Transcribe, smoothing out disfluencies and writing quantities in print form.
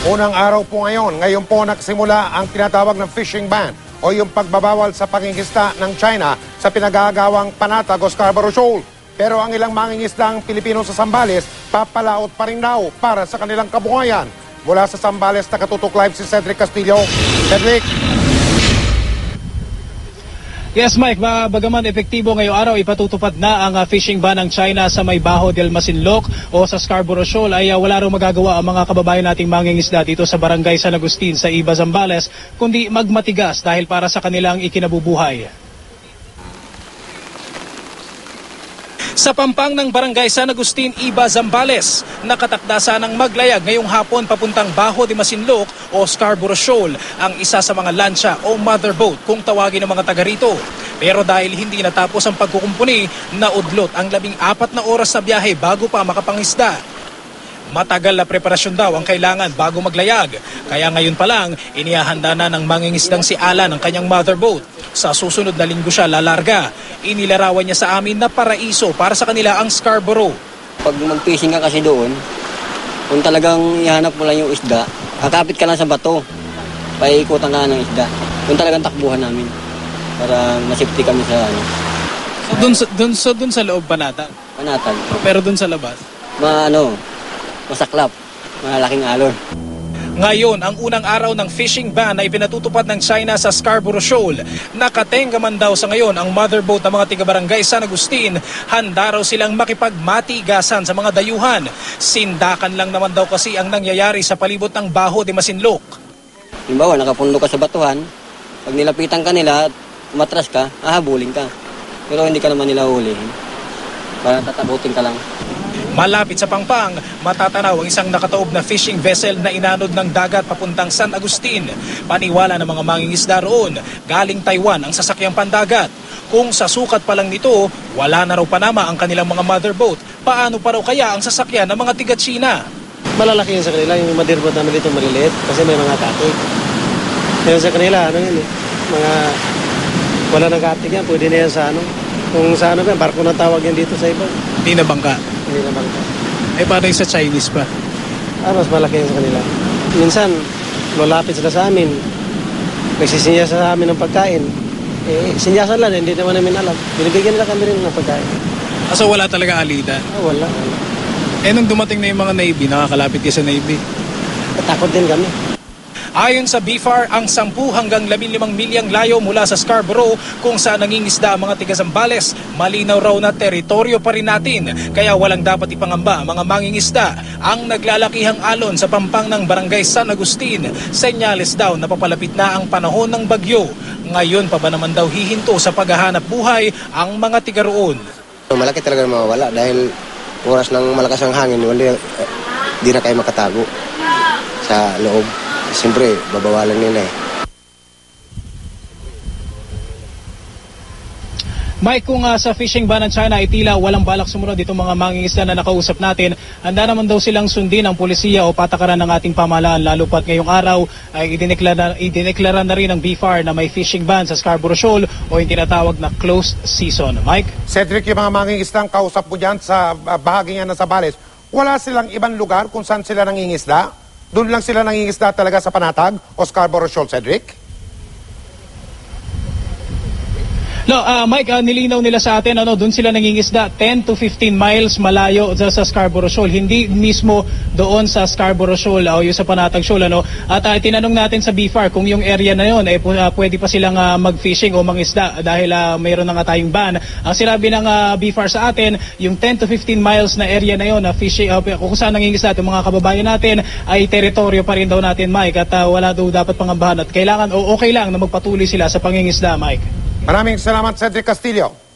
Unang araw po ngayon po nagsimula ang tinatawag ng fishing ban o yung pagbabawal sa pangingisda ng China sa pinagagawang Panatag o Scarborough Shoal. Pero ang ilang mangingisdang Pilipino sa Zambales, papalaot pa rin daw para sa kanilang kabuhayan. Mula sa Zambales, nakatutok live si Cedric Castillo. Cedric! Yes, Mike, bagaman epektibo ngayong araw, ipatutupad na ang fishing ban ng China sa may Baho del Masinloc o sa Scarborough Shoal ay wala raw magagawa ang mga kababayan nating mangingisda dito sa Barangay San Agustin sa Iba, Zambales, kundi magmatigas dahil para sa kanilang ikinabubuhay. Sa pampang ng Barangay San Agustin, Iba, Zambales, nakatakda sanang maglayag ngayong hapon papuntang Baho de Masinloc o Scarborough Shoal ang isa sa mga lancha o motherboat kung tawagin ng mga taga rito. Pero dahil hindi natapos ang pagkukumpuni, naudlot ang 14 na oras na biyahe bago pa makapangisda. Matagal na preparasyon daw ang kailangan bago maglayag. Kaya ngayon pa lang, inihahanda na ng mangingisdang si Alan ang kanyang motherboat. Sa susunod na linggo siya lalarga. Inilarawan niya sa amin na paraiso para sa kanila ang Scarborough. Pag mag-fishing ka kasi doon, kung talagang ihanap mo lang yung isda, kakapit ka lang sa bato. Paikutan ka ng isda. Kung talagang takbuhan namin. Para masipti kami sa ano. So dun sa loob Panatag? Panatag. Pero dun sa labas? Masaklap, malaking alon. Ngayon, ang unang araw ng fishing ban na ipinatutupad ng China sa Scarborough Shoal. Nakatenga man daw sa ngayon ang motherboat ng mga tiga-barangay San Agustin. Handa raw silang makipagmatigasan sa mga dayuhan. Sindakan lang naman daw kasi ang nangyayari sa palibot ng Baho de Masinloc. Halimbawa, nakapundo ka sa batuhan, pag nilapitan ka nila at umatras ka, hahabulin ka. Pero hindi ka naman nila hulihin. Para tatabutin ka lang. Malapit sa Pangpang, matatanaw ang isang nakataob na fishing vessel na inanod ng dagat papuntang San Agustin. Paniwala ng mga mangingisda roon, galing Taiwan ang sasakyang pandagat. Kung sa sukat pa lang nito, wala na raw Panama ang kanilang mga motherboat. Paano pa raw kaya ang sasakyan ng mga tiga-China? Malalaki yun sa kanila, yung motherboat namin dito maliliit kasi may mga katik. Pero sa kanila, wala nang katik yan, pwede na yan sa kung sa barko na tawag yan dito sa iba. Hindi na bangka? Hindi na bangka. Paano yung sa Chinese pa? Mas malaki yun sa kanila. Minsan, malapit sila sa amin. Nagsisinyasa sa amin ng pagkain. Sinyasan lang, hindi naman namin alam. Binibigyan nila kami rin ng pagkain. So wala talaga alita? Wala. Nung dumating na yung mga Navy, nakakalapit ka sa Navy? Takot din kami. Ayon sa BFAR, ang 10 hanggang 15 milyang layo mula sa Scarborough kung saan nangingisda ang mga tiga-Zambales, malinaw raw na teritoryo pa rin natin. Kaya walang dapat ipangamba ang mga mangingisda. Ang naglalakihang alon sa pampang ng Barangay San Agustin, senyales daw na papalapit na ang panahon ng bagyo. Ngayon pa ba naman daw hihinto sa paghahanap buhay ang mga tiga roon? Malaki talaga na mawawala dahil oras ng malakas ang hangin, di na kayo makatago sa loob. Siyempre, babawalan nila Mike, kung sa fishing ban ng China ay tila walang balak sumunod itong mga mangingisda na nakausap natin, handa naman daw silang sundin ang pulisya o patakaran ng ating pamahalaan, lalo pat ngayong araw ay idineklara na rin ng BFAR na may fishing ban sa Scarborough Shoal o yung tinatawag na closed season. Mike? Cedric, yung mga mangingisdang kausap mo dyan sa bahagi nga ng Zambales, wala silang ibang lugar kung saan sila nangingisda? Doon lang sila nangingisda talaga sa Panatag o Scarborough Shoal, Cedric? No, Mike, nilinaw nila sa atin, doon sila nangingisda 10 to 15 miles malayo sa Scarborough Shoal. Hindi mismo doon sa Scarborough Shoal o yung sa Panatag Shoal. At tinanong natin sa BFAR kung yung area na yun, pwede pa silang mag-fishing o mangisda dahil mayroon na nga tayong ban. Ang sinabi ng BFAR sa atin, yung 10 to 15 miles na area na yun, fishing, kung saan nangingisda yung mga kababayan natin, ay teritoryo pa rin daw natin, Mike. At wala daw dapat pangambahan at kailangan o okay lang na magpatuloy sila sa pangingisda, Mike. Maraming salamat, Cedric Castillo.